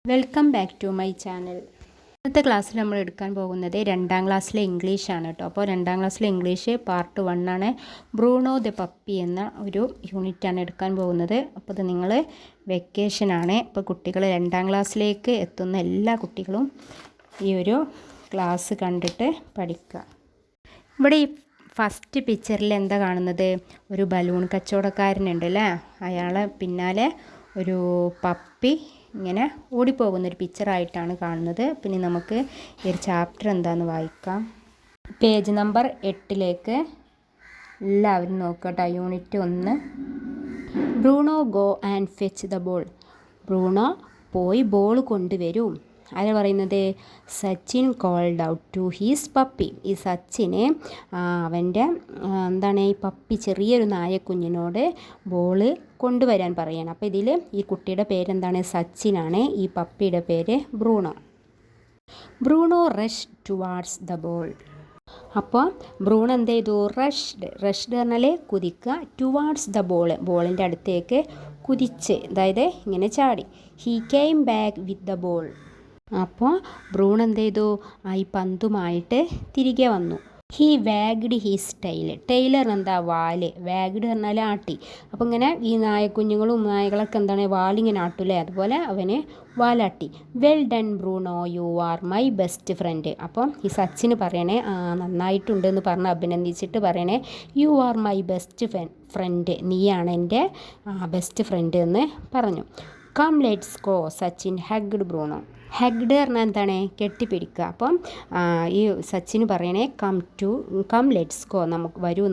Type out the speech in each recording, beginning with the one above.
Welcome back to my channel. ഇന്നത്തെ ക്ലാസ്സിൽ നമ്മൾ എടുക്കാൻ പോകുന്നത് 2ാം ക്ലാസ്സിലെ ഇംഗ്ലീഷാണ് കേട്ടോ. അപ്പോൾ 2ാം ക്ലാസ്സിലെ ഇംഗ്ലീഷ് പാർട്ട് 1 ആണ്. ബ്രൂണോ ദ പപ്പി എന്ന ഒരു യൂണിറ്റാണ് എടുക്കാൻ പോകുന്നത്. അപ്പോൾ ഇത് നിങ്ങൾ വെക്കേഷനാണ്. അപ്പോൾ കുട്ടികൾ 2ാം ക്ലാസ്സിലേക്ക് എത്തുന്ന എല്ലാ കുട്ടികളും ഈ ഒരു ക്ലാസ് കണ്ടിട്ട് പഠിക്കുക. ഇവിടെ ഈ ഫസ്റ്റ് പിക്ചറിൽ എന്താ കാണുന്നത്? ഒരു ബലൂൺ കച്ചവടക്കാരനുണ്ട് അല്ലേ, അയാളെ പിന്നാലെ ഒരു പപ്പി ഇങ്ങനെ ഓടിപ്പോകുന്നൊരു പിക്ചറായിട്ടാണ് കാണുന്നത്. പിന്നെ നമുക്ക് ഈ ഒരു ചാപ്റ്റർ എന്താണെന്ന് വായിക്കാം. പേജ് നമ്പർ 8 എല്ലാവരും നോക്കട്ടെ. Unit 1. Bruno go and fetch the ball. Bruno പോയി ബോൾ കൊണ്ടുവരും. ആരാ പറയുന്നത്? Sachin called out to his puppy. ഈ സച്ചിന് അവൻ്റെ ഈ പപ്പി ചെറിയൊരു നായക്കുഞ്ഞിനോട് ബോള് കൊണ്ടുവരാൻ പറയണം. അപ്പോൾ ഇതിൽ ഈ കുട്ടിയുടെ പേരെന്താണ്? സച്ചിനാണ്. ഈ പപ്പിയുടെ പേര് Bruno. Bruno rush towards the ball. അപ്പോൾ ബ്രൂണോ എന്ത് ചെയ്തു? റഷ്ഡ് പറഞ്ഞാൽ കുതിക്കുക. ടുവാർഡ്സ് ദ ബോൾ, ബോളിൻ്റെ അടുത്തേക്ക് കുതിച്ച്, അതായത് ഇങ്ങനെ ചാടി. He came back with the ball. അപ്പോൾ ബ്രൂണോ എന്ത് ചെയ്തു? ഈ പന്തുമായിട്ട് തിരികെ വന്നു. He wagged his tail. ടൈലർ എന്താ? വാല്. വാഗ്ഡ് പറഞ്ഞാൽ ആട്ടി. അപ്പോൾ ഇങ്ങനെ ഈ നായക്കുഞ്ഞുങ്ങളും നായകളൊക്കെ വാലിങ്ങനെ ആട്ടൂലേ, അതുപോലെ അവന് വാലാട്ടി. Well done Bruno, you are my best friend. അപ്പം ഈ സച്ചിന് പറയണേ, നന്നായിട്ടുണ്ട് എന്ന് പറഞ്ഞ് അഭിനന്ദിച്ചിട്ട് പറയണേ, you are my best friend, നീയാണ് എൻ്റെ ബെസ്റ്റ് ഫ്രണ്ട് എന്ന് പറഞ്ഞു. Come let's go, Sachin hugged Bruno. Hugged പറഞ്ഞാൽ എന്താണ്? കെട്ടിപ്പിടിക്കുക. അപ്പം ഈ സച്ചിന് പറയണേ, കം ലെറ്റ്സ് ഗോ,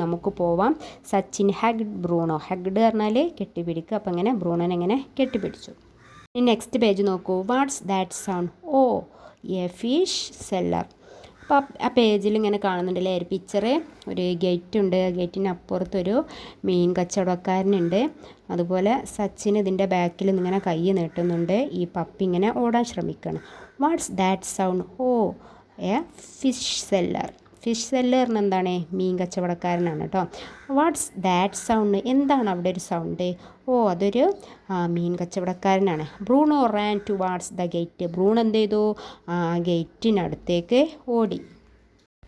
നമുക്ക് പോവാം. Sachin hugged Bruno. ഹഗ്ഡ് പറഞ്ഞാൽ കെട്ടിപ്പിടിക്കുക. അപ്പം ഇങ്ങനെ ബ്രൂണോനെ ഇങ്ങനെ കെട്ടിപ്പിടിച്ചു. നെക്സ്റ്റ് പേജ് നോക്കൂ. What's that sound? Oh, a fish seller. അപ്പോൾ ആ പേജിൽ ഇങ്ങനെ കാണുന്നുണ്ടല്ലേ ഒരു പിക്ചറ്. ഒരു ഗേറ്റ് ഉണ്ട്. ഗേറ്റിന് അപ്പുറത്തൊരു മീൻ കച്ചവടക്കാരനുണ്ട്. അതുപോലെ സച്ചിൻ ഇതിൻ്റെ ബാക്കിൽ ഇങ്ങനെ കൈ നീട്ടുന്നുണ്ട്. ഈ പപ്പി ഇങ്ങനെ ഓടാൻ ശ്രമിക്കുകയാണ്. What's that sound? Oh, a fish seller. Fish സെല്ലറിന് എന്താണ്? മീൻ കച്ചവടക്കാരനാണ് കേട്ടോ. What's that sound? എന്താണ് അവിടെ ഒരു സൗണ്ട്? ഓ, അതൊരു മീൻ കച്ചവടക്കാരനാണ്. Bruno ran to what's the gate. Bruno എന്ത് ചെയ്തു? ഗേറ്റിനടുത്തേക്ക് ഓടി.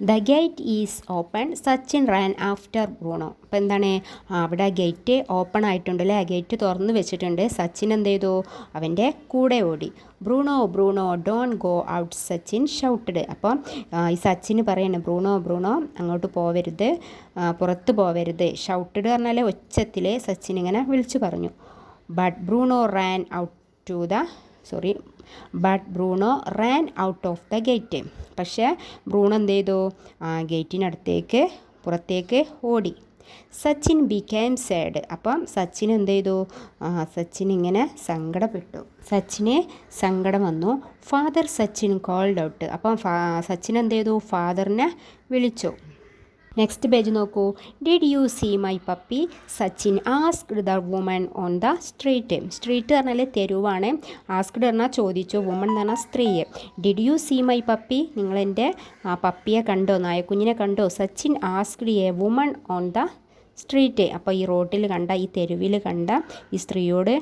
The gate is open. Sachin ran after Bruno. അപ്പോൾ എന്താണ്? അവിടെ ഗേറ്റ് ഓപ്പൺ ആയിട്ടുണ്ടല്ലേ, ഗേറ്റ് തുറന്ന് വെച്ചിട്ടുണ്ട്. സച്ചിൻ എന്ത് ചെയ്തു? അവൻ്റെ കൂടെ ഓടി. Bruno don't go out, Sachin shouted. അപ്പം ഈ സച്ചിന് പറയണേ, ബ്രൂണോ അങ്ങോട്ട് പോവരുത്, പുറത്ത് പോവരുത്. ഷൗട്ടഡ് പറഞ്ഞാൽ ഒച്ചത്തിൽ സച്ചിൻ ഇങ്ങനെ വിളിച്ചു പറഞ്ഞു. But Bruno Rann out of the gate. പക്ഷേ ബ്രൂണോ എന്ത് ചെയ്തു? ഗേറ്റിനടുത്തേക്ക് പുറത്തേക്ക് ഓടി. Sachin became sad. അപ്പം സച്ചിൻ എന്ത് ചെയ്തു? സച്ചിൻ ഇങ്ങനെ സങ്കടപ്പെട്ടു. സച്ചിന് സങ്കടം വന്നു. Father Sachin called out. അപ്പം സച്ചിൻ എന്ത് ചെയ്തു? ഫാദറിനെ വിളിച്ചു. നെക്സ്റ്റ് പേജ് നോക്കൂ. Did you see my puppy? Sachin asked the woman on the street. Street പറഞ്ഞാൽ തെരുവാണ്. ആസ്ക്ഡ് പറഞ്ഞാൽ ചോദിച്ചു, വുമൺ എന്ന് പറഞ്ഞാൽ സ്ത്രീയെ. Did you see my puppy? നിങ്ങളെൻ്റെ പപ്പിയെ കണ്ടോ, നായക്കുഞ്ഞിനെ കണ്ടോ? Sachin asked a woman on the street. അപ്പോൾ ഈ റോട്ടിൽ കണ്ട, ഈ തെരുവിൽ കണ്ട ഈ സ്ത്രീയോട്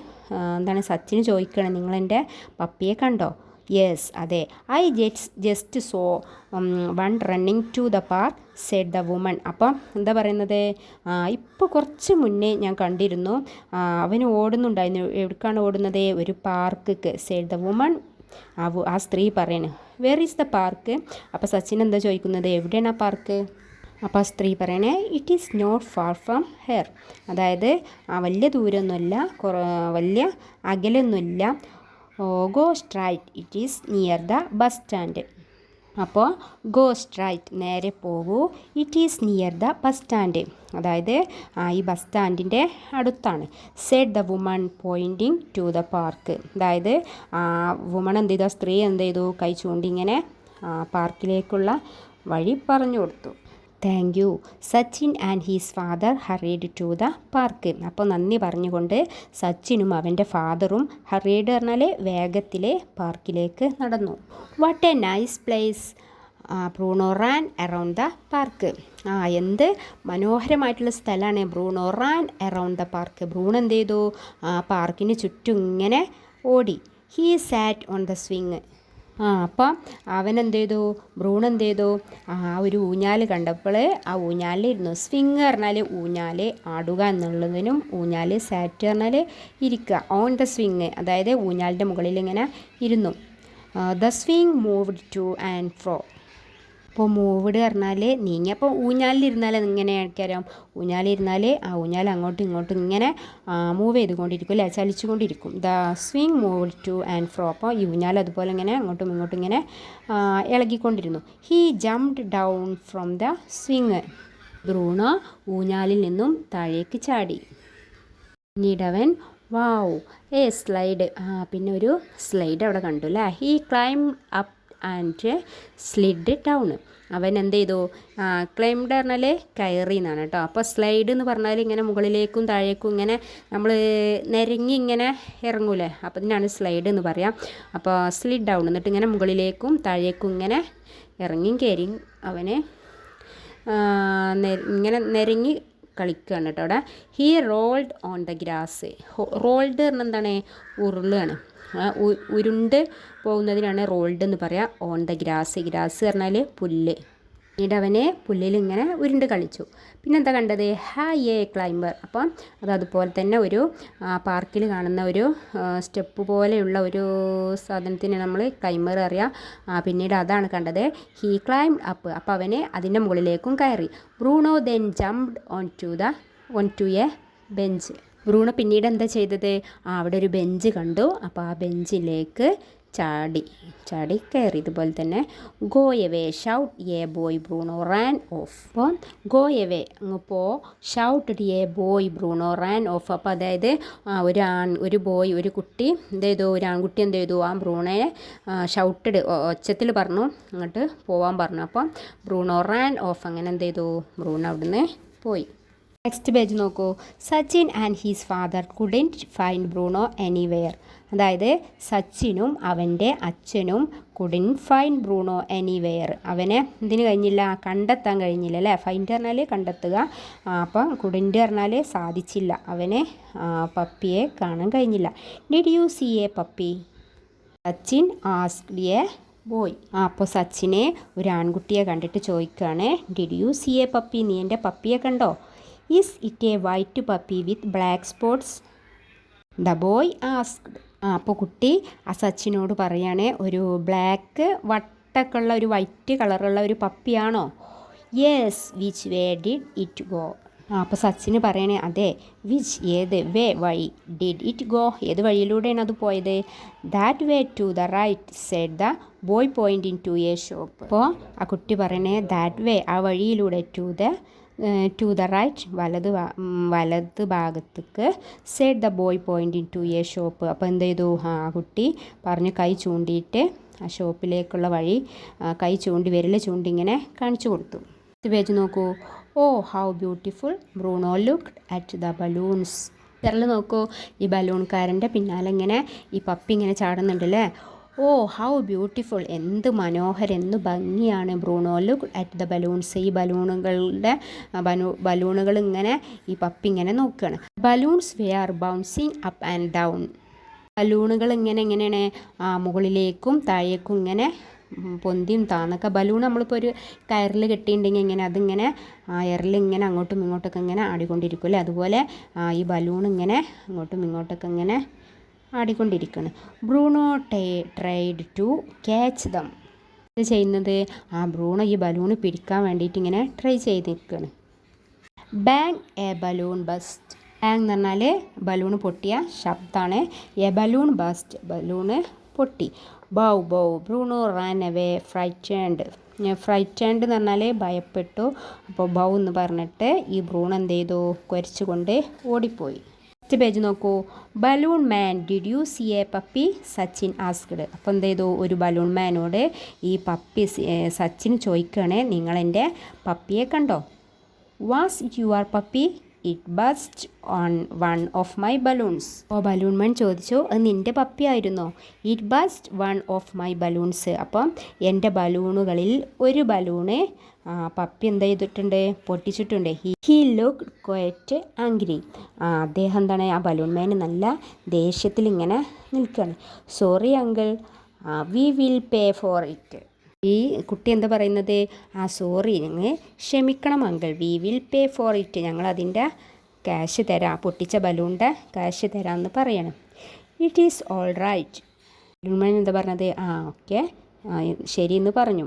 സച്ചിന് ചോദിക്കണം, നിങ്ങളെൻ്റെ പപ്പിയെ കണ്ടോ? യെസ്, അതെ. I just saw one running to the park, said the woman. അപ്പം എന്താ പറയുന്നത്? ഇപ്പോൾ കുറച്ച് മുന്നേ ഞാൻ കണ്ടിരുന്നു, അവന് ഓടുന്നുണ്ടായിരുന്നു. എവിടേക്കാണ് ഓടുന്നത്? ഒരു പാർക്കിക്ക്. Z the woman. ആ സ്ത്രീ പറയണേ, വെർ ഈസ് ദ പാർക്ക്? അപ്പോൾ സച്ചിൻ എന്താ ചോദിക്കുന്നത്? എവിടെയാണ് ആ പാർക്ക്? അപ്പോൾ ആ സ്ത്രീ പറയണേ, it is not far from here. അതായത് വലിയ ദൂരമൊന്നുമില്ല, വലിയ അകലൊന്നുമില്ല. Go straight, it is near the bus stand. അപ്പോൾ ഗോ സ്ട്രൈറ്റ്, നേരെ പോകൂ. It is near the bus stand, അതായത് ഈ ബസ് സ്റ്റാൻഡിൻ്റെ അടുത്താണ്. Said the woman pointing to the park. അതായത് വുമൺ എന്ത് ചെയ്തു? സ്ത്രീ എന്ത് ചെയ്തു? കൈ ചൂണ്ടി ഇങ്ങനെ പാർക്കിലേക്കുള്ള വഴി പറഞ്ഞു കൊടുത്തു. Thank you. Sachin and his father hurried to the park. അപ്പോൾ നന്ദി പറഞ്ഞുകൊണ്ട് സച്ചിനും അവൻ്റെ ഫാദറും ഹറീഡ് പറഞ്ഞാൽ വേഗത്തിൽ പാർക്കിലേക്ക് നടന്നു. What A nice place. Bruno Rann around the park. എന്ത് മനോഹരമായിട്ടുള്ള സ്ഥലമാണ്. Bruno Rann around the park. Bruno എന്ത് ചെയ്തു? പാർക്കിന് ചുറ്റും ഇങ്ങനെ ഓടി. He SAT on the swing. അപ്പം അവൻ എന്ത് ചെയ്തു, ബ്രൂണോ എന്ത് ചെയ്തു, ഒരു ഊഞ്ഞാൽ കണ്ടപ്പോൾ ആ ഊഞ്ഞാലിരുന്നു. സ്വിങ് പറഞ്ഞാൽ ഊഞ്ഞാൽ ആടുക എന്നുള്ളതിനും ഊഞ്ഞാൽ, സാറ്റ് പറഞ്ഞാൽ ഇരിക്കുക. ഓൺ ദ സ്വിങ് അതായത് ഊഞ്ഞാലിൻ്റെ മുകളിൽ ഇങ്ങനെ ഇരുന്നു. The swing moved to and fro. അപ്പോൾ മൂവ്ഡ് പറഞ്ഞാൽ നീങ്ങി. അപ്പോൾ ഊഞ്ഞാലിരുന്നാൽ ഇങ്ങനെ ആൾക്കാരാം, ഊഞ്ഞാലിരുന്നാൽ ആ ഊഞ്ഞാൽ അങ്ങോട്ടും ഇങ്ങോട്ടും ഇങ്ങനെ മൂവ് ചെയ്തുകൊണ്ടിരിക്കും അല്ലേ, ചലിച്ചുകൊണ്ടിരിക്കും. The swing moved to and fro. അപ്പോൾ ഈ ഊഞ്ഞാൽ അതുപോലെ ഇങ്ങനെ അങ്ങോട്ടും ഇങ്ങോട്ടും ഇങ്ങനെ ഇളകിക്കൊണ്ടിരുന്നു. He jumped down from the swing. Bruno ഊഞ്ഞാലിൽ നിന്നും താഴേക്ക് ചാടി. പിന്നീടവൻ വാവ് സ്ലൈഡ്, പിന്നെ ഒരു സ്ലൈഡ് അവിടെ കണ്ടു അല്ലേ. He climb up and slid down. അവൻ എന്ത് ചെയ്തു, ക്ലൈംഡ് പറഞ്ഞാൽ കയറി എന്നാണ് കേട്ടോ. അപ്പോൾ സ്ലൈഡ് എന്ന് പറഞ്ഞാൽ ഇങ്ങനെ മുകളിലേക്കും താഴേക്കും ഇങ്ങനെ നമ്മൾ നിരങ്ങി ഇങ്ങനെ ഇറങ്ങൂലേ, അപ്പോൾ ഇതിനാണ് സ്ലൈഡ് എന്ന് പറയാം. അപ്പോൾ സ്ലിഡ് ഡൗൺ, എന്നിട്ട് ഇങ്ങനെ മുകളിലേക്കും താഴേക്കും ഇങ്ങനെ ഇറങ്ങിയും കയറിയും അവന് ഇങ്ങനെ നിരങ്ങി കളിക്കുകയാണ് കേട്ടോ അവിടെ. He rolled on the grass. Rolled പറഞ്ഞാൽ എന്താണ്, ഉരുളാണ്. ഉരുണ്ട് പോകുന്നതിനാണ് റോൾഡ് എന്ന് പറയാം. ഓൺ ദ ഗ്രാസ്, ഗ്രാസ് പറഞ്ഞാൽ പുല്ല്. പിന്നീട് അവനെ പുല്ലിൽ ഇങ്ങനെ ഉരുണ്ട് കളിച്ചു. പിന്നെന്താ കണ്ടത്, ഹായ് ക്ലൈംബർ. അപ്പം അതുപോലെ തന്നെ ഒരു പാർക്കിൽ കാണുന്ന ഒരു സ്റ്റെപ്പ് പോലെയുള്ള ഒരു സാധനത്തിന് നമ്മൾ ക്ലൈംബർ അറിയാം. പിന്നീട് അതാണ് കണ്ടത്. He climb up. അപ്പോൾ അവന് അതിൻ്റെ മുകളിലേക്കും കയറി. Bruno then jumped on to a bench. Bruno പിന്നീട് എന്താ ചെയ്തത്, അവിടെ ഒരു ബെഞ്ച് കണ്ടു. അപ്പോൾ ആ ബെഞ്ചിലേക്ക് ചാടി കയറി. ഇതുപോലെ തന്നെ go away shout A boy Bruno ran of. അപ്പോൾ ഗോ എവേ അങ്ങ് പോ, shout A boy Bruno ran of. അപ്പോൾ അതായത് ഒരു കുട്ടി എന്ത് ചെയ്തു, ഒരു ആൺകുട്ടി എന്ത് ചെയ്തു, ആ ബ്രൂണോയെ ഷൗട്ടഡ് ഒച്ചത്തിൽ പറഞ്ഞു, അങ്ങോട്ട് പോവാൻ പറഞ്ഞു. അപ്പോൾ ബ്രൂണോ റാൻ ഓഫ്. അങ്ങനെ എന്ത് ചെയ്തു, ബ്രൂണോ അവിടുന്ന് പോയി. നെക്സ്റ്റ് പേജ് നോക്കൂ. Sachin and his father couldn't find Bruno anywhere. അതായത് സച്ചിനും അവൻ്റെ അച്ഛനും കുഡൻറ്റ് ഫൈൻഡ് ബ്രൂണോ എനിവെയർ. അവനെ ഇതിന് കഴിഞ്ഞില്ല, കണ്ടെത്താൻ കഴിഞ്ഞില്ല അല്ലേ. ഫൈൻഡ് പറഞ്ഞാൽ കണ്ടെത്തുക, അപ്പം കുഡൻറ്റ് പറഞ്ഞാൽ സാധിച്ചില്ല, അവനെ പപ്പിയെ കാണാൻ കഴിഞ്ഞില്ല. Did you see a puppy, Sachin asked a boy. അപ്പോൾ സച്ചിനെ ഒരു ആൺകുട്ടിയെ കണ്ടിട്ട് ചോദിക്കുകയാണ്, did you see a puppy, നീ എൻ്റെ പപ്പിയെ കണ്ടോ? Is it a white puppy with black spots, the boy asked. അപ്പോൾ കുട്ടി ആ സച്ചിനോട് പറയാണ്, ഒരു ബ്ലാക്ക് വട്ടൊക്കെ ഉള്ള ഒരു വൈറ്റ് കളറുള്ള ഒരു പപ്പിയാണോ? Yes, which way did it go. അപ്പോൾ സച്ചിന് പറയണേ, അതെ. വിച്ച് ഏത്, വേ വഴി, ഡിഡ് ഇറ്റ് ഗോ ഏത് വഴിയിലൂടെയാണ് അത് പോയത്? That way to the right said the boy pointing to a shop. അപ്പോൾ ആ കുട്ടി പറയണേ ദാറ്റ് വേ ആ വഴിയിലൂടെ, ടു ദ റൈറ്റ് വലത് ഭാഗത്തേക്ക്, said the boy pointing to a shop. അപ്പോൾ എന്ത് ചെയ്തു, ആ കുട്ടി പറഞ്ഞ് കൈ ചൂണ്ടിയിട്ട് ആ ഷോപ്പിലേക്കുള്ള വഴി കൈ ചൂണ്ടി വിരൽ ചൂണ്ടി ഇങ്ങനെ കാണിച്ചു കൊടുത്തു. പേജ് നോക്കൂ. Oh how beautiful Bruno looked at the balloons. ചെറൽ നോക്കൂ, ഈ ബലൂൺകാരൻ്റെ പിന്നാലെ ഇങ്ങനെ ഈ പപ്പി ഇങ്ങനെ ചാടുന്നുണ്ടല്ലേ. ഓ ഹൗ ബ്യൂട്ടിഫുൾ, എന്ത് മനോഹരം, എന്ത് ഭംഗിയാണ്. Bruno look at the balloons. ഈ ബലൂണുകൾ ഇങ്ങനെ ഈ പപ്പി ഇങ്ങനെ നോക്കുകയാണ്. Balloons were are bouncing up and down. ബലൂണുകൾ എങ്ങനെയാണ് മുകളിലേക്കും താഴേക്കും ഇങ്ങനെ പൊന്തിയും താന്നൊക്കെ. ബലൂൺ നമ്മളിപ്പോൾ ഒരു കയറിൽ കെട്ടിയിട്ടുണ്ടെങ്കിൽ ഇങ്ങനെ അതിങ്ങനെ എയറിൽ ഇങ്ങനെ അങ്ങോട്ടും ഇങ്ങോട്ടൊക്കെ ഇങ്ങനെ ആടിക്കൊണ്ടിരിക്കും അല്ലേ. അതുപോലെ ഈ ബലൂൺ ഇങ്ങനെ അങ്ങോട്ടും ഇങ്ങോട്ടൊക്കെ ഇങ്ങനെ ആടിക്കൊണ്ടിരിക്കുകയാണ്. Bruno tried to catch them. ഇത് ചെയ്യുന്നത്, ബ്രൂണോ ഈ ബലൂൺ പിടിക്കാൻ വേണ്ടിയിട്ട് ഇങ്ങനെ ട്രൈ ചെയ്ത് നിൽക്കുകയാണ്. Bang a balloon burst. Bang എന്ന് പറഞ്ഞാൽ ബലൂൺ പൊട്ടിയ ശബ്ദമാണ്. എ ബലൂൺ ബസ്റ്റ്, ബലൂണ് പൊട്ടി. Bow Bruno ran away frightened. Frightened എന്ന് പറഞ്ഞാൽ ഭയപ്പെട്ടു. അപ്പോൾ ബൗ എന്ന് പറഞ്ഞിട്ട് ഈ ബ്രൂണോ എന്ത് ചെയ്തു, കുരച്ചുകൊണ്ട് ഓടിപ്പോയി. നെക്സ്റ്റ് പേജ് നോക്കൂ. Balloon man did you see a puppy, Sachin asked. അപ്പോൾ എന്ത് ചെയ്തു, ഒരു ബലൂൺ മാനോട് ഈ പപ്പി സച്ചിൻ ചോദിക്കുകയാണ്, നിങ്ങളെൻ്റെ പപ്പിയെ കണ്ടോ? Was it your puppy, it burst on one of my balloons. അപ്പോൾ ബലൂൺ മാൻ ചോദിച്ചു, അത് നിൻ്റെ പപ്പിയായിരുന്നോ? It burst one of my balloons. അപ്പം എൻ്റെ ബലൂണുകളിൽ ഒരു ബലൂണ് പപ്പി എന്താ ചെയ്തിട്ടുണ്ട്, പൊട്ടിച്ചിട്ടുണ്ട്. He look quite angry. അദ്ദേഹം എന്താണ്, ആ ബലൂൺ മാൻ നല്ല ദേഷ്യത്തിൽ ഇങ്ങനെ നിൽക്കുകയാണ്. Sorry uncle, we will pay for it. ഈ കുട്ടി എന്താ പറയുന്നത്, സോറി, ഞങ്ങൾ ക്ഷമിക്കണം uncle, we will pay for it, ഞങ്ങൾ അതിൻ്റെ ക്യാഷ് തരാം, പൊട്ടിച്ച ബലൂണിൻ്റെ ക്യാഷ് തരാമെന്ന് പറയണം. It is all right. Balloon എന്താ പറഞ്ഞത്, ഓക്കെ, ശരി എന്ന് പറഞ്ഞു.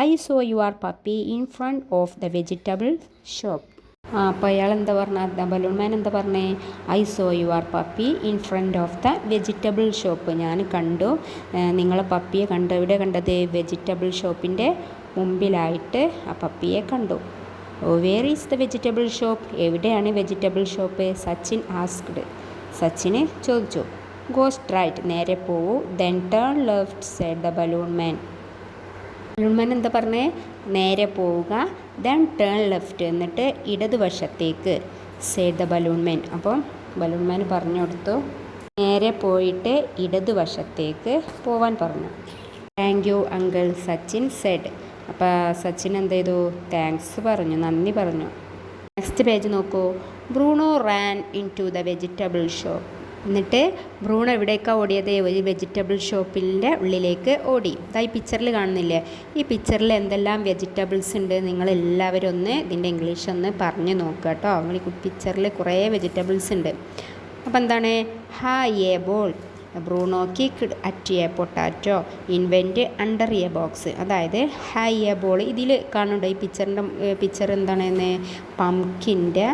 I saw your puppy in front of the vegetable shop. അപ്പോൾ അയാൾ എന്താ പറഞ്ഞ, ബലൂൺ മാൻ എന്താ പറഞ്ഞേ, I saw your puppy in front of the vegetable shop. ഞാൻ കണ്ടു, നിങ്ങളെ പപ്പിയെ കണ്ടു. എവിടെ കണ്ടത്? വെജിറ്റബിൾ ഷോപ്പിൻ്റെ മുമ്പിലായിട്ട് ആ പപ്പിയെ കണ്ടു. Where is the vegetable shop? എവിടെയാണ് വെജിറ്റബിൾ ഷോപ്പ്? സച്ചിൻ ആസ്ക്ഡ്. സച്ചിന് ചോദിച്ചു. ഗോ സ്ട്രൈറ്റ്, നേരെ പോവൂ. Then turn left said the balloon man. Balloon man എന്താ പറഞ്ഞേ, നേരെ പോവുക. ദെൻ ടേൺ ലെഫ്റ്റ്, എന്നിട്ട് ഇടതുവശത്തേക്ക്. Said the balloon man. അപ്പം ബലൂൺ മാൻ പറഞ്ഞു കൊടുത്തു, നേരെ പോയിട്ട് ഇടതുവശത്തേക്ക് പോവാൻ പറഞ്ഞു. Thank you uncle, Sachin said. അപ്പോൾ സച്ചിൻ എന്ത് ചെയ്തു, താങ്ക്സ് പറഞ്ഞു, നന്ദി പറഞ്ഞു. നെക്സ്റ്റ് പേജ് നോക്കൂ. Bruno ran into the vegetable shop. എന്നിട്ട് ബ്രൂണോ എവിടേക്കാണ് ഓടിയത്? ഒരു വെജിറ്റബിൾ ഷോപ്പിൻ്റെ ഉള്ളിലേക്ക് ഓടി. ഈ പിക്ചറിൽ കാണുന്നില്ലേ, ഈ പിക്ചറിൽ എന്തെല്ലാം വെജിറ്റബിൾസ് ഉണ്ട്? നിങ്ങളെല്ലാവരും ഒന്ന് ഇതിൻ്റെ ഇംഗ്ലീഷ് ഒന്ന് പറഞ്ഞു നോക്കുക കേട്ടോ. നിങ്ങൾ ഈ പിക്ചറിൽ കുറേ വെജിറ്റബിൾസ് ഉണ്ട്. അപ്പോൾ എന്താണ്? Hi A ball, Bruno kicked at A potato invent under a box. അതായത് ഹായ് എ ബോൾ, ഇതിൽ കാണുന്നുണ്ട് ഈ പിക്ചർ എന്താണെന്ന്, പംകിൻ്റെ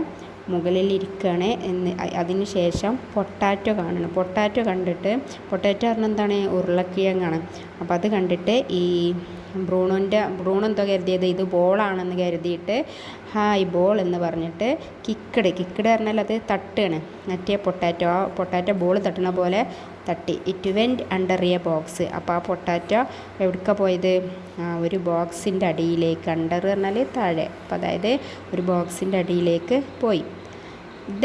മുകളിലിരിക്കുകയാണ് എന്ന്. അതിന് ശേഷം പൊട്ടാറ്റോ കാണണം. പൊട്ടാറ്റോ കണ്ടിട്ട്, പൊട്ടാറ്റോ പറഞ്ഞാൽ എന്താണ്, ഉരുളക്കിഴങ്ങാണ്. അപ്പോൾ അത് കണ്ടിട്ട് ഈ ബ്രൂണോ എന്തോ കരുതിയത് ഇത് ബോളാണെന്ന് കരുതിയിട്ട് ഹായ് ബോൾ എന്ന് പറഞ്ഞിട്ട് കിക്കഡ് പറഞ്ഞാൽ അത് തട്ടുകയാണ്. മറ്റേ പൊട്ടാറ്റോ ബോൾ തട്ടുന്ന പോലെ തട്ടി. It went under a box. അപ്പോൾ ആ പൊട്ടാറ്റോ എവിടേക്കാണ് പോയത്? ഒരു ബോക്സിൻ്റെ അടിയിലേക്ക്. അണ്ടർ പറഞ്ഞാൽ താഴെ. അപ്പോൾ അതായത് ഒരു ബോക്സിൻ്റെ അടിയിലേക്ക് പോയി.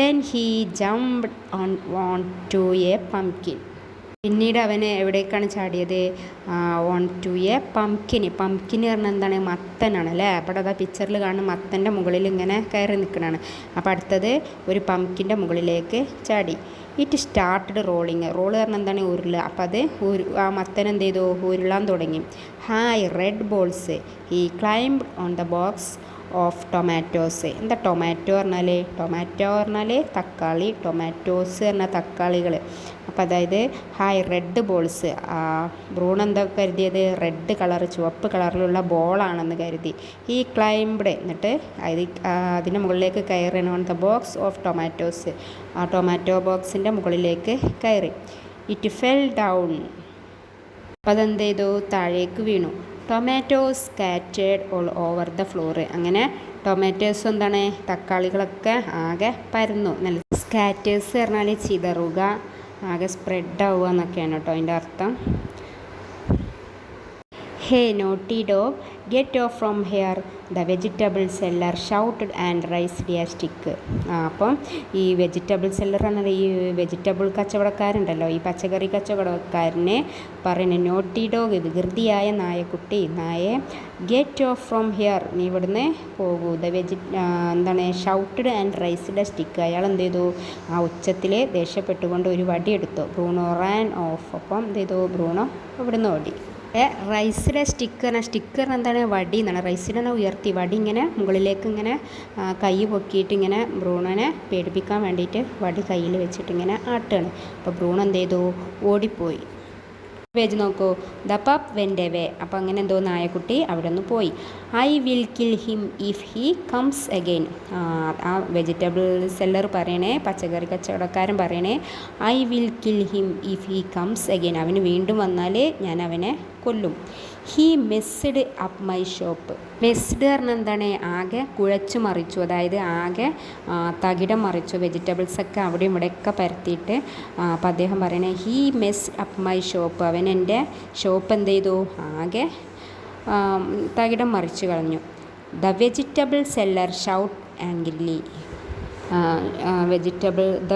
Then he jumped on to a pumpkin. പിന്നീട് അവന് എവിടേക്കാണ് ചാടിയത്? On to a pumpkin. Pumpkin പറഞ്ഞാൽ എന്താണ്? മത്തനാണ് അല്ലേ. അപ്പോൾ അതാ പിക്ചറിൽ കാണുന്ന മത്തൻ്റെ മുകളിൽ ഇങ്ങനെ കയറി നിൽക്കണതാണ്. അപ്പോൾ അടുത്തത് ഒരു പംകിൻ്റെ മുകളിലേക്ക് ചാടി. It started rolling. റോള് പറഞ്ഞാൽ എന്താണ്? ഉരുള. അപ്പോൾ അത് ആ മത്തൻ എന്ത് ചെയ്തു? ഉരുളാൻ തുടങ്ങി. Hi red balls. He climbed on the box of tomatoes. എന്താ ടൊമാറ്റോ പറഞ്ഞാൽ തക്കാളി, ടൊമാറ്റോസ് പറഞ്ഞാൽ തക്കാളികൾ. അപ്പോൾ അതായത് ഹായ് റെഡ് ബോൾസ്. ബ്രൂൺ എന്താ കരുതിയത്? റെഡ് കളർ, ചുവപ്പ് കളറിലുള്ള ബോളാണെന്ന് കരുതി. ഈ ക്ലൈംബ്ഡ്, എന്നിട്ട് അതിൻ്റെ മുകളിലേക്ക് കയറിയാണ്. On the box of tomatoes. ആ ടൊമാറ്റോ ബോക്സിൻ്റെ മുകളിലേക്ക് കയറി. It fell down. അപ്പോൾ അതെന്ത് ചെയ്തു? താഴേക്ക് വീണു. Tomatoes scattered all over the floor. അങ്ങനെ ടൊമാറ്റോസ് എന്താണ്? തക്കാളികളൊക്കെ ആകെ പരന്നു. നല്ല സ്കാറ്റേഴ്സ് പറഞ്ഞാൽ ചിതറുക, ആകെ സ്പ്രെഡ് ആവുക എന്നൊക്കെയാണ് കേട്ടോ അതിൻ്റെ അർത്ഥം. Hey naughty dog, get off from here, the vegetable seller shouted and raised a stick. അപ്പം ഈ വെജിറ്റബിൾ സെല്ലർ പറഞ്ഞാൽ ഈ വെജിറ്റബിൾ കച്ചവടക്കാരുണ്ടല്ലോ, ഈ പച്ചക്കറി കച്ചവടക്കാരനെ പറയുന്നത് നോട്ടി ഡോഗ്, വികൃതിയായ നായക്കുട്ടി, നായെ, ഗെറ്റ് ഓഫ് ഫ്രം ഹിയർ, നീ ഇവിടുന്ന് പോകൂ. എന്താണ്? Shouted and raised a stick. അയാൾ എന്ത് ചെയ്തു? ആ ഉച്ചത്തിൽ ദേഷ്യപ്പെട്ടുകൊണ്ട് ഒരു വടി എടുത്തു. Bruno ran off. അപ്പം എന്ത് ചെയ്തു? ബ്രൂണോ ഇവിടുന്ന് ഓടി. റൈസിലെ സ്റ്റിക്കർ എന്താണ്? വടി എന്നാണ്. റൈസിനെ ഉയർത്തി, വടി ഇങ്ങനെ മുകളിലേക്ക് ഇങ്ങനെ കൈ പൊക്കിയിട്ട് ഇങ്ങനെ ബ്രൂണോനെ പേടിപ്പിക്കാൻ വേണ്ടിയിട്ട് വടി കയ്യിൽ വെച്ചിട്ട് ഇങ്ങനെ ആട്ടുകയാണ്. അപ്പോൾ ബ്രൂണോ എന്ത് ചെയ്തു? ഓടിപ്പോയി. പേജ് നോക്കൂ. The pup went away. അപ്പോൾ അങ്ങനെ എന്തോ നായക്കുട്ടി അവിടെ നിന്ന് പോയി. I will kill him if he comes again. ആ വെജിറ്റബിൾ സെല്ലർ പറയണേ, പച്ചക്കറി കച്ചവടക്കാരൻ പറയണേ, I will kill him if he comes again. അവന് വീണ്ടും വന്നാൽ ഞാൻ അവനെ കൊല്ലും. He messed up my shop. Messed പറഞ്ഞാൽ എന്താണ്? ആകെ കുഴച്ചു മറിച്ചു, അതായത് ആകെ തകിടം മറിച്ചു. വെജിറ്റബിൾസൊക്കെ അവിടെയും ഇവിടെയൊക്കെ പരത്തിയിട്ട്. അപ്പോൾ അദ്ദേഹം പറയണേ, he messed up my shop. അവൻ എൻ്റെ ഷോപ്പ് എന്ത് ചെയ്തു? ആകെ തകിടം മറിച്ചു കളഞ്ഞു. The vegetable seller shout angrily.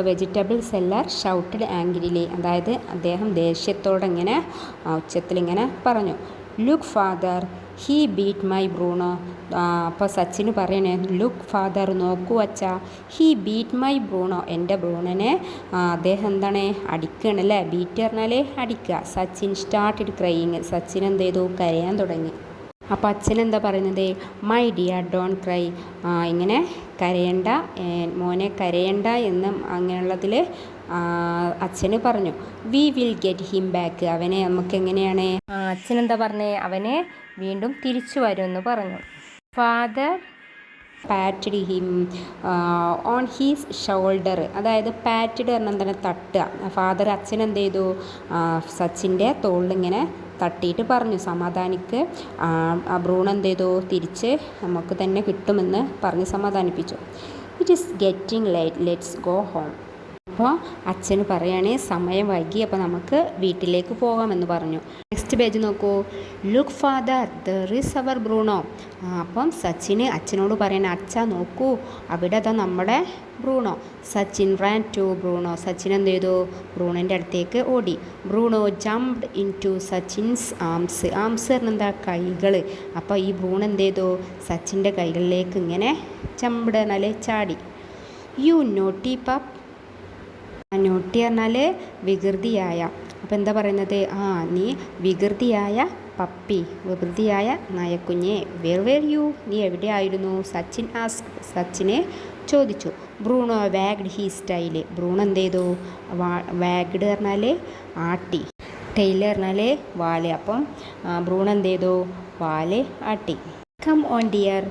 Vegetable seller shouted angrily, അതായത് അദ്ദേഹം ദേഷ്യത്തോടെ ഇങ്ങനെ ഉച്ചത്തിലിങ്ങനെ പറഞ്ഞു. Look father, he beat my Bruno. അപ്പോൾ സച്ചിന് പറയണേ, ലുക്ക് ഫാദർ, നോക്കൂ അച്ഛാ, ഹീ ബീറ്റ് മൈ ബ്രൂണോ, എൻ്റെ ബ്രൂണനെ അദ്ദേഹം എന്താണ് അടിക്കണല്ലേ. ബീറ്റ് പറഞ്ഞാൽ അടിക്കുക. സച്ചിൻ സ്റ്റാർട്ടഡ് ക്രൈയിങ്, സച്ചിൻ എന്ത് ചെയ്തു, കരയാൻ തുടങ്ങി. അപ്പോൾ അച്ഛൻ എന്താ പറയുന്നത്, മൈ ഡിയർ ഡോൺ ക്രൈ, ഇങ്ങനെ കരയണ്ട മോനെ, കരയണ്ട എന്ന് അങ്ങനെയുള്ളതിൽ അച്ഛന് പറഞ്ഞു. We will get him back, അവനെ നമുക്ക് എങ്ങനെയാണ്, അച്ഛൻ എന്താ പറഞ്ഞത്, അവനെ വീണ്ടും തിരിച്ചു വരുമെന്ന് പറഞ്ഞു. Father patted him on he's shoulder, അതായത് പാറ്റഡ് പറഞ്ഞാൽ എന്താണ്, തട്ടുക. ഫാദർ അച്ഛൻ എന്ത് ചെയ്തു, സച്ചിൻ്റെ തോളിലിങ്ങനെ തട്ടിയിട്ട് പറഞ്ഞു, സമാധാനിക്ക്, ബ്രൂണോ എന്ത് ചെയ്തു, തിരിച്ച് നമുക്ക് തന്നെ കിട്ടുമെന്ന് പറഞ്ഞ് സമാധാനിപ്പിച്ചു. It is getting late, let's go home. അപ്പോൾ അച്ഛന് പറയുകയാണെ സമയം വൈകി, അപ്പോൾ നമുക്ക് വീട്ടിലേക്ക് പോകാമെന്ന് പറഞ്ഞു. നെക്സ്റ്റ് പേജ് നോക്കൂ. Look father, there is our Bruno. അപ്പം സച്ചിന് അച്ഛനോട് പറയണേ, അച്ഛാ നോക്കൂ, അവിടെ അതാ നമ്മുടെ ബ്രൂണോ. Sachin ran to Bruno, Sachin എന്ത് ചെയ്തു, ബ്രൂണോൻ്റെ അടുത്തേക്ക് ഓടി. Bruno jumped into Sachin's arms, arms പറഞ്ഞെന്താ, കൈകൾ. അപ്പോൾ ഈ ബ്രൂണോ എന്ത് ചെയ്തു, സച്ചിൻ്റെ കൈകളിലേക്ക് ഇങ്ങനെ ജംപ്ഡ് പറഞ്ഞാൽ ചാടി. യു നോട്ടി പപ്പ്, നോട്ടി പറഞ്ഞാൽ വികൃതിയായ. അപ്പോൾ എന്താ പറയുന്നത്, നീ വികൃതിയായ പപ്പി, വികൃതിയായ നായക്കുഞ്ഞെ. വേർ വേർ യു, നീ എവിടെയായിരുന്നു, സച്ചിൻ ആസ്ക്, സച്ചിനെ ചോദിച്ചു. Bruno wagged he style, Bruno എന്ത് ചെയ്തു, വാഗ്ഡ് പറഞ്ഞാൽ ആട്ടി, ടെയിൽ പറഞ്ഞാൽ വാല്. അപ്പം ബ്രൂണോ എന്ത് ചെയ്തു, വാല് ആട്ടി. കം ഓൺ ഡിയർ,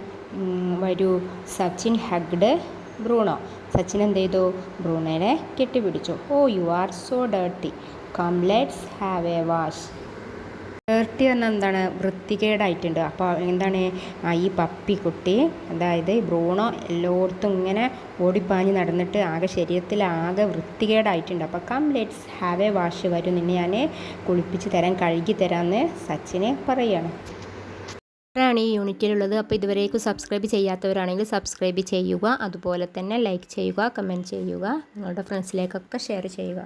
വരൂ. സച്ചിൻ ഹഗ്ഡ് ബ്രൂണോ, സച്ചിൻ എന്ത് ചെയ്തു, ബ്രൂണോനെ കെട്ടിപ്പിടിച്ചു. Oh you are so dirty, come let's have a wash. Dirty പറഞ്ഞാൽ എന്താണ്, വൃത്തികേടായിട്ടുണ്ട്. അപ്പോൾ എന്താണ്, ഈ പപ്പിക്കുട്ടി, അതായത് ബ്രൂണോ എല്ലായിടത്തും ഇങ്ങനെ ഓടിപ്പാഞ്ഞ് നടന്നിട്ട് ആകെ ശരീരത്തിൽ ആകെ വൃത്തികേടായിട്ടുണ്ട്. അപ്പോൾ come let's have a wash, വരും, നിന്നെ ഞാൻ കുളിപ്പിച്ച് തരാൻ, കഴുകി തരാമെന്ന് സച്ചിന് പറയുകയാണ്. ാണ് ഈ യൂണിറ്റിലുള്ളത്. അപ്പോൾ ഇതുവരേക്കും സബ്സ്ക്രൈബ് ചെയ്യാത്തവരാണെങ്കിൽ സബ്സ്ക്രൈബ് ചെയ്യുക, അതുപോലെ തന്നെ ലൈക്ക് ചെയ്യുക, കമൻറ്റ് ചെയ്യുക, നിങ്ങളുടെ ഫ്രണ്ട്സിലേക്കൊക്കെ ഷെയർ ചെയ്യുക.